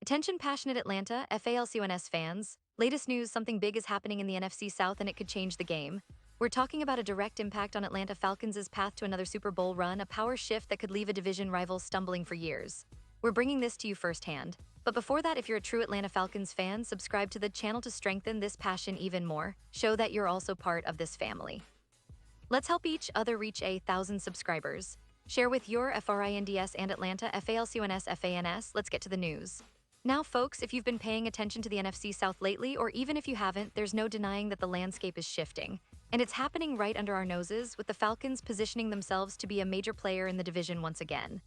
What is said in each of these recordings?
Attention passionate Atlanta, Falcons fans. Latest news, something big is happening in the NFC South and it could change the game. We're talking about a direct impact on Atlanta Falcons' path to another Super Bowl run, a power shift that could leave a division rival stumbling for years. We're bringing this to you firsthand. But before that, if you're a true Atlanta Falcons fan, subscribe to the channel to strengthen this passion even more. Show that you're also part of this family. Let's help each other reach 1,000 subscribers. Share with your FRINDS and Atlanta FALCONS FANS. Let's get to the news. Now, folks, if you've been paying attention to the NFC South lately, or even if you haven't, there's no denying that the landscape is shifting. And it's happening right under our noses, with the Falcons positioning themselves to be a major player in the division once again.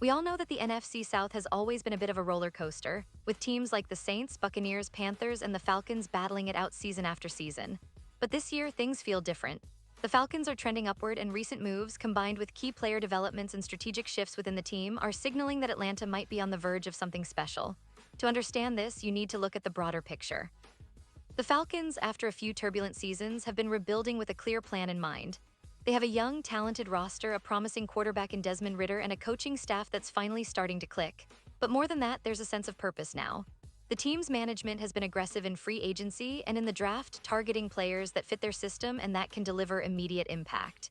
We all know that the NFC South has always been a bit of a roller coaster, with teams like the Saints, Buccaneers, Panthers, and the Falcons battling it out season after season. But this year, things feel different. The Falcons are trending upward, and recent moves, combined with key player developments and strategic shifts within the team, are signaling that Atlanta might be on the verge of something special. To understand this, you need to look at the broader picture. The Falcons, after a few turbulent seasons, have been rebuilding with a clear plan in mind. They have a young, talented roster, a promising quarterback in Desmond Ridder, and a coaching staff that's finally starting to click. But more than that, there's a sense of purpose now. The team's management has been aggressive in free agency and in the draft, targeting players that fit their system and that can deliver immediate impact.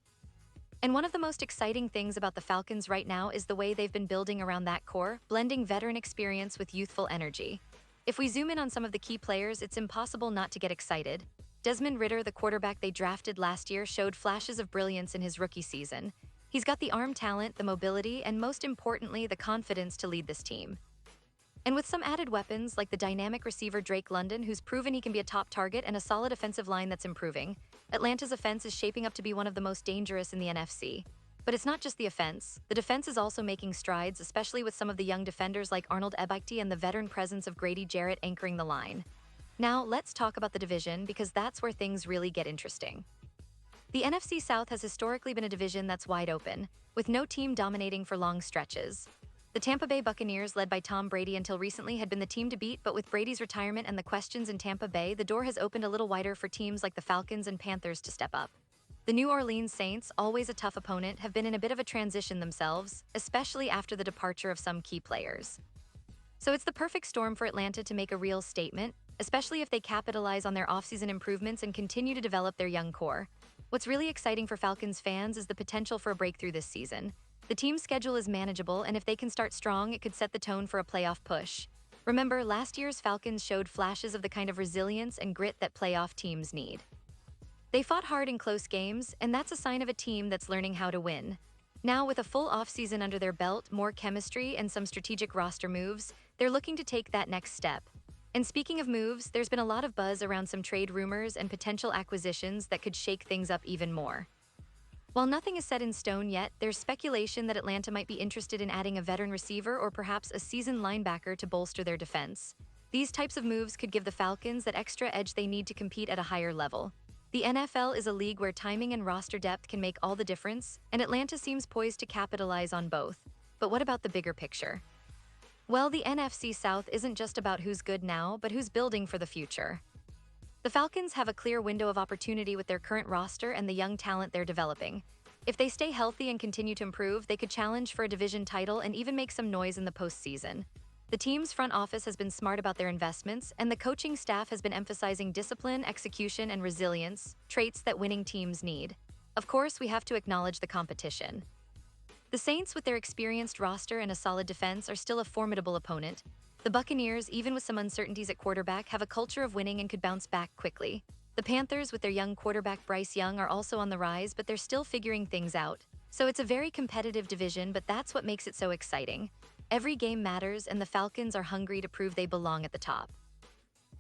And one of the most exciting things about the Falcons right now is the way they've been building around that core, blending veteran experience with youthful energy. If we zoom in on some of the key players, it's impossible not to get excited. Desmond Ridder, the quarterback they drafted last year, showed flashes of brilliance in his rookie season. He's got the arm talent, the mobility, and most importantly, the confidence to lead this team. And with some added weapons, like the dynamic receiver Drake London, who's proven he can be a top target, and a solid offensive line that's improving, Atlanta's offense is shaping up to be one of the most dangerous in the NFC. But it's not just the offense. The defense is also making strides, especially with some of the young defenders like Arnold Ebiketie and the veteran presence of Grady Jarrett anchoring the line. Now, let's talk about the division, because that's where things really get interesting. The NFC South has historically been a division that's wide open, with no team dominating for long stretches. The Tampa Bay Buccaneers, led by Tom Brady until recently, had been the team to beat, but with Brady's retirement and the questions in Tampa Bay, the door has opened a little wider for teams like the Falcons and Panthers to step up. The New Orleans Saints, always a tough opponent, have been in a bit of a transition themselves, especially after the departure of some key players. So it's the perfect storm for Atlanta to make a real statement, especially if they capitalize on their offseason improvements and continue to develop their young core. What's really exciting for Falcons fans is the potential for a breakthrough this season. The team's schedule is manageable, and if they can start strong, it could set the tone for a playoff push. Remember, last year's Falcons showed flashes of the kind of resilience and grit that playoff teams need. They fought hard in close games, and that's a sign of a team that's learning how to win. Now, with a full offseason under their belt, more chemistry, and some strategic roster moves, they're looking to take that next step. And speaking of moves, there's been a lot of buzz around some trade rumors and potential acquisitions that could shake things up even more. While nothing is set in stone yet, there's speculation that Atlanta might be interested in adding a veteran receiver or perhaps a seasoned linebacker to bolster their defense. These types of moves could give the Falcons that extra edge they need to compete at a higher level. The NFL is a league where timing and roster depth can make all the difference, and Atlanta seems poised to capitalize on both. But what about the bigger picture? Well, the NFC South isn't just about who's good now, but who's building for the future. The Falcons have a clear window of opportunity with their current roster and the young talent they're developing. If they stay healthy and continue to improve, they could challenge for a division title and even make some noise in the postseason. The team's front office has been smart about their investments, and the coaching staff has been emphasizing discipline, execution, and resilience, traits that winning teams need. Of course, we have to acknowledge the competition. The Saints, with their experienced roster and a solid defense, are still a formidable opponent. The Buccaneers, even with some uncertainties at quarterback, have a culture of winning and could bounce back quickly. The Panthers, with their young quarterback Bryce Young, are also on the rise, but they're still figuring things out. So it's a very competitive division, but that's what makes it so exciting. Every game matters, and the Falcons are hungry to prove they belong at the top.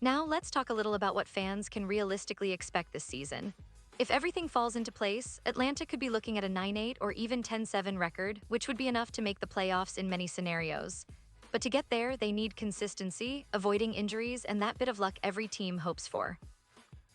Now, let's talk a little about what fans can realistically expect this season. If everything falls into place, Atlanta could be looking at a 9-8 or even 10-7 record, which would be enough to make the playoffs in many scenarios. But to get there, they need consistency, avoiding injuries, and that bit of luck every team hopes for.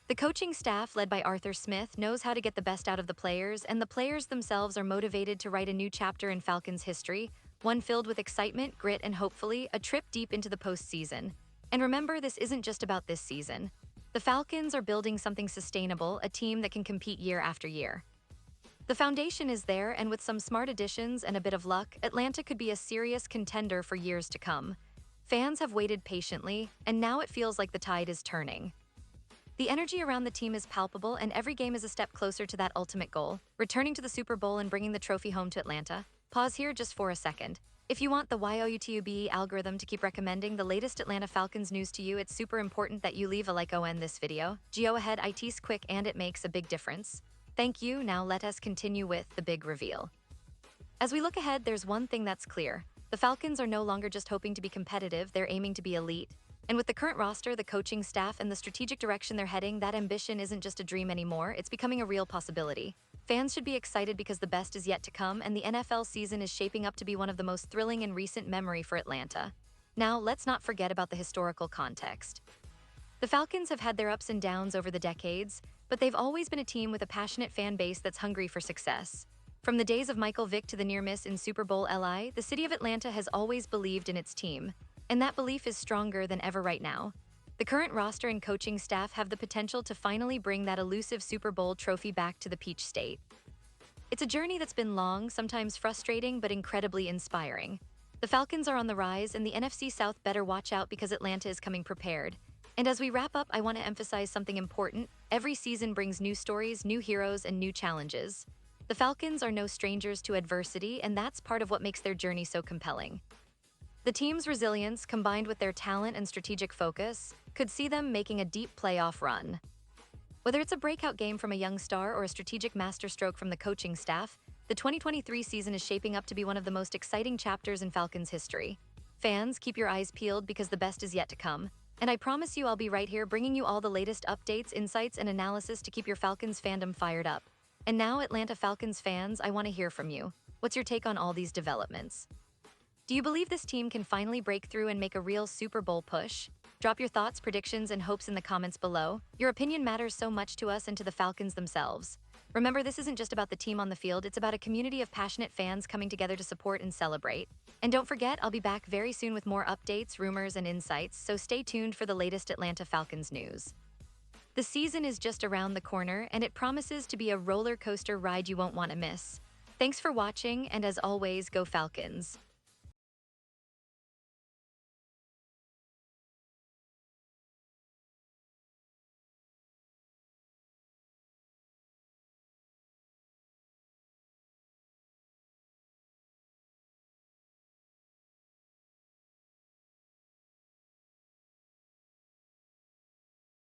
The coaching staff, led by Arthur Smith, knows how to get the best out of the players, and the players themselves are motivated to write a new chapter in Falcons history, one filled with excitement, grit, and hopefully, a trip deep into the postseason. And remember, this isn't just about this season. The Falcons are building something sustainable, a team that can compete year after year. The foundation is there, and with some smart additions and a bit of luck, Atlanta could be a serious contender for years to come. Fans have waited patiently, and now it feels like the tide is turning. The energy around the team is palpable, and every game is a step closer to that ultimate goal, returning to the Super Bowl and bringing the trophy home to Atlanta. Pause here just for a second. If you want the YouTube algorithm to keep recommending the latest Atlanta Falcons news to you, it's super important that you leave a like on this video. Go ahead, it's quick and it makes a big difference. Thank you. Now let us continue with the big reveal. As we look ahead, there's one thing that's clear. The Falcons are no longer just hoping to be competitive, they're aiming to be elite. And with the current roster, the coaching staff, and the strategic direction they're heading, that ambition isn't just a dream anymore, it's becoming a real possibility. Fans should be excited because the best is yet to come, and the NFL season is shaping up to be one of the most thrilling in recent memory for Atlanta. Now, let's not forget about the historical context. The Falcons have had their ups and downs over the decades, but they've always been a team with a passionate fan base that's hungry for success. From the days of Michael Vick to the near miss in Super Bowl LI, the city of Atlanta has always believed in its team, and that belief is stronger than ever right now. The current roster and coaching staff have the potential to finally bring that elusive Super Bowl trophy back to the Peach State. It's a journey that's been long, sometimes frustrating, but incredibly inspiring. The Falcons are on the rise, and the NFC South better watch out because Atlanta is coming prepared. And as we wrap up, I want to emphasize something important. Every season brings new stories, new heroes, and new challenges. The Falcons are no strangers to adversity, and that's part of what makes their journey so compelling. The team's resilience, combined with their talent and strategic focus, could see them making a deep playoff run. Whether it's a breakout game from a young star or a strategic masterstroke from the coaching staff, the 2023 season is shaping up to be one of the most exciting chapters in Falcons history. Fans, keep your eyes peeled because the best is yet to come. And I promise you I'll be right here bringing you all the latest updates, insights, and analysis to keep your Falcons fandom fired up. And now, Atlanta Falcons fans, I want to hear from you. What's your take on all these developments? Do you believe this team can finally break through and make a real Super Bowl push? Drop your thoughts, predictions, and hopes in the comments below. Your opinion matters so much to us and to the Falcons themselves. Remember, this isn't just about the team on the field, it's about a community of passionate fans coming together to support and celebrate. And don't forget, I'll be back very soon with more updates, rumors, and insights, so stay tuned for the latest Atlanta Falcons news. The season is just around the corner, and it promises to be a roller coaster ride you won't want to miss. Thanks for watching, and as always, go Falcons!